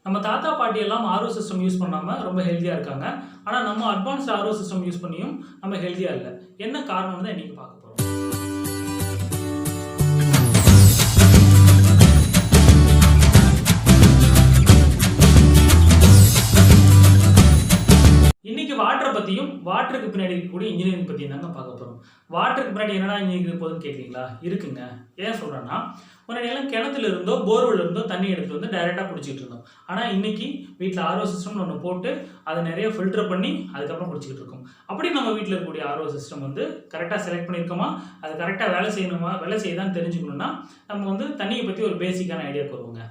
நம்ம தாத்தா பாட்டி எல்லாம் ஆர்ஓ சிஸ்டம் யூஸ் பண்ணாமல் ரொம்ப ஹெல்த்தியாக இருக்காங்க. ஆனால் நம்ம அட்வான்ஸ்ட் ஆர்ஓ சிஸ்டம் யூஸ் பண்ணியும் நம்ம ஹெல்த்தியாக இல்லை. என்ன காரணம்னு தான் இன்னைக்கு பார்க்க போகிறோம். இன்னைக்கு வாட்டரை பற்றியும் வாட்டருக்கு பின்னாடி இருக்கக்கூடிய இன்ஜினியரிங் பற்றியும் தாங்க பார்க்க போகிறோம். வாட்டருக்கு பின்னாடி என்னடா இன்ஜினியரிங் போகுதுன்னு கேட்குறீங்களா? இருக்குங்க. ஏன் சொல்கிறேன்னா, முன்னாடியெல்லாம் கிணத்துல இருந்தோ போர்வெல் இருந்தோ தண்ணி எடுத்து வந்து டைரெக்டாக குடிச்சிக்கிட்டு இருந்தோம். ஆனால் இன்னைக்கு வீட்டில் ஆர்ஓ சிஸ்டம்னு ஒன்று போட்டு அதை நிறைய ஃபில்டர் பண்ணி அதுக்கப்புறம் குடிச்சிக்கிட்டு இருக்கோம். அப்படி நம்ம வீட்டில் இருக்கக்கூடிய ஆர்ஓ சிஸ்டம் வந்து கரெக்டாக செலக்ட் பண்ணியிருக்கோமா, அது கரெக்டாக வேலை செய்யுதான்னு தெரிஞ்சுக்கணுன்னா நம்ம வந்து தண்ணியை பற்றி ஒரு பேசிக்கான ஐடியாவுக்கு வருவோங்க.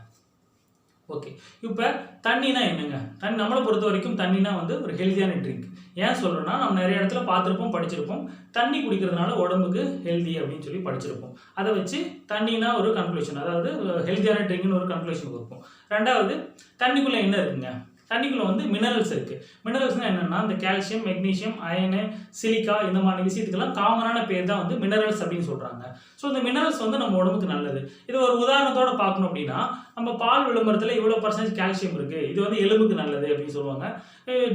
ஓகே, இப்போ தண்ணினா என்னங்க? நம்மளை பொறுத்த வரைக்கும் தண்ணினா வந்து ஒரு ஹெல்த்தியான ட்ரிங்க். ஏன் சொல்கிறோன்னா, நம்ம நிறைய இடத்துல பார்த்துருப்போம், படிச்சிருப்போம். தண்ணி குடிக்கிறதுனால உடம்புக்கு ஹெல்தி அப்படின்னு சொல்லி படிச்சிருப்போம். அதை வச்சு தண்ணினா ஒரு கன்க்ளூஷன், அதாவது ஹெல்த்தியான ட்ரிங்க்னு ஒரு கன்க்ளூஷன் கொடுப்போம். ரெண்டாவது, தண்ணிக்குள்ளே என்ன இருக்குங்க? தண்ணிக்குள்ளே வந்து மினரல்ஸ் இருக்குது. மினரல்ஸ்னால் என்னென்னா, இந்த கால்சியம், மெக்னீஷியம், அயனு, சிலிக்கா இந்த மாதிரி விஷயத்துக்கெல்லாம் காமனான பேர் தான் வந்து மினரல்ஸ் அப்படின்னு சொல்கிறாங்க. ஸோ இந்த மினரல்ஸ் வந்து நம்ம உடம்புக்கு நல்லது. இது ஒரு உதாரணத்தோடு பார்க்கணும் அப்படின்னா, நம்ம பால் விளம்பரத்தில் இவ்வளோ பர்சன்டேஜ் கால்சியம் இருக்குது, இது வந்து எலும்புக்கு நல்லது அப்படின்னு சொல்லுவாங்க.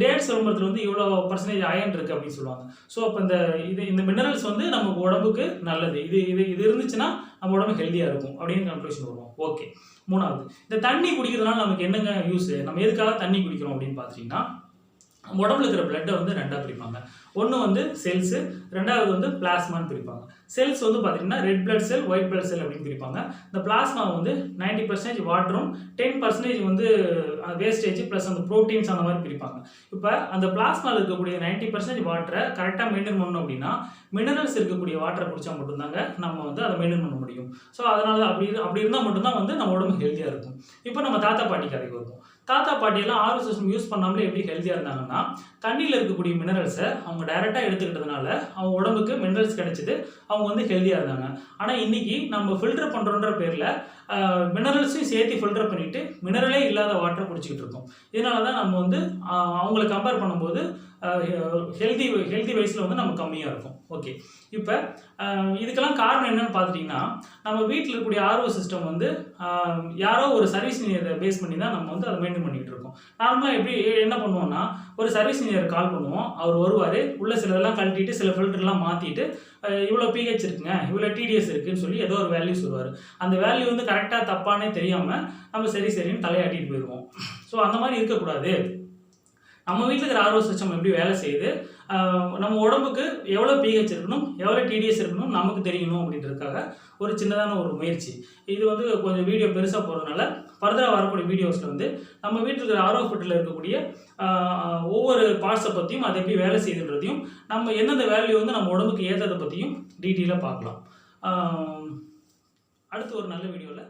டேட்ஸ் விளம்பரத்தில் வந்து இவ்வளோ பர்சன்டேஜ் அயன் இருக்குது அப்படின்னு சொல்லுவாங்க. ஸோ அப்போ இந்த மினரல்ஸ் வந்து நமக்கு உடம்புக்கு நல்லது. இது இருந்துச்சுன்னா நம்ம உடம்பு ஹெல்த்தியாக இருக்கும் அப்படின்னு கன்க்ளூஷன் வருவோம். ஓகே, மூணாவது, இந்த தண்ணி குடிக்கிறதுனால நமக்கு என்னங்க யூஸ்? நம்ம எதுக்காக தண்ணி குடிக்கிறோம் அப்படின்னு பார்த்தீங்கன்னா, நம்ம உடம்புல இருக்கிற பிளட்டை வந்து ரெண்டாக பிரிப்பாங்க. ஒன்று வந்து செல்ஸு, ரெண்டாவது வந்து பிளாஸ்மான்னு பிரிப்பாங்க. செல்ஸ் வந்து பார்த்தீங்கன்னா red blood cell, white blood cell அப்படின்னு பிரிப்பாங்க. இந்த பிளாஸ்மா வந்து 90% வாட்டரும் 10% வந்து வேஸ்டேஜ் ப்ளஸ் அந்த ப்ரோட்டீன்ஸ் அந்த மாதிரி பிரிப்பாங்க. இப்போ அந்த பிளாஸ்மாவில் இருக்கக்கூடிய 90% வாட்டரை கரெக்டாக மெயின்டைன் பண்ணணும் அப்படின்னா, மினரல்ஸ் இருக்கக்கூடிய வாட்டரை குடித்தா மட்டும்தாங்க நம்ம வந்து அதை மெயின்டைன் பண்ண முடியும். ஸோ அதனால அப்படி இருந்தால் மட்டும்தான் வந்து நம்ம உடம்பு ஹெல்த்தியாக இருக்கும். இப்போ நம்ம தாத்தா பாட்டி கதைக்கு வருவோம். தாத்தா பாட்டியெல்லாம் ஆர்ஓ சிஸ்டம் யூஸ் பண்ணாமலே எப்படி ஹெல்த்தியாக இருந்தாங்கன்னா, தண்ணியில் இருக்கக்கூடிய மினரல்ஸை அவங்க டைரெக்டாக எடுத்துக்கிட்டதுனால அவங்க உடம்புக்கு மினரல்ஸ் கிடைச்சிது, அவங்க வந்து ஹெல்த்தியாக இருந்தாங்க. ஆனால் இன்றைக்கி நம்ம ஃபில்டர் பண்ணுறோன்ற பேரில் மினரல்ஸையும் சேர்த்து ஃபில்டர் பண்ணிவிட்டு மினரலே இல்லாத வாட்டரை குடிச்சிக்கிட்டு இருக்கோம். இதனால தான் நம்ம வந்து அவங்கள கம்பேர் பண்ணும்போது ஹெல்தி வைஸில் வந்து நம்ம கம்மியாக இருக்கும். ஓகே, இப்போ இதுக்கெல்லாம் காரணம் என்னென்னு பார்த்துட்டிங்கன்னா, நம்ம வீட்டில் இருக்கக்கூடிய ஆர்ஓ சிஸ்டம் வந்து யாரோ ஒரு சர்வீஸ் இன்ஜினியரை பேஸ் பண்ணி தான் நம்ம வந்து அதை மெயின்டைன் பண்ணிகிட்டு இருக்கோம். நார்மலாக என்ன பண்ணுவோம்னா, ஒரு சர்வீஸ் இன்ஜினியர் கால் பண்ணுவோம், அவர் வருவார், உள்ள சிலதெல்லாம் கழட்டிட்டு சில ஃபில்டர்லாம் மாற்றிட்டு இவ்வளோ பிஹெச் இருக்குங்க, இவ்வளோ டிடிஎஸ் இருக்குதுன்னு சொல்லி ஏதோ ஒரு வேல்யூ சொல்லுவார். அந்த வேல்யூ வந்து கரெக்டாக தப்பானே தெரியாமல் நம்ம சரின்னு தலையாட்டிட்டு போயிடுவோம். ஸோ அந்த மாதிரி இருக்கக்கூடாது. நம்ம வீட்டில் இருக்கிற ஆர்ஓ சிஸ்டம் எப்படி வேலை செய்யுது, நம்ம உடம்புக்கு எவ்வளோ பிஹெச் இருக்கணும், எவ்வளோ டிடிஎஸ் இருக்கணும் நமக்கு தெரியணும் அப்படின்றதுக்காக ஒரு சின்னதான ஒரு முயற்சி. இது வந்து கொஞ்சம் வீடியோ பெருசாக போகிறதுனால ஃபர்தராக வரக்கூடிய வீடியோஸில் வந்து நம்ம வீட்டில் இருக்கிற ஆர்ஓ ஃபில்டரில் இருக்கக்கூடிய ஒவ்வொரு பார்ட்ஸை பற்றியும் அது எப்படி வேலை செய்யுதுன்றதையும் நம்ம எந்தெந்த வேல்யூ வந்து நம்ம உடம்புக்கு ஏற்றதை பற்றியும் டீட்டெயிலாக பார்க்கலாம். அடுத்து ஒரு நல்ல வீடியோவில்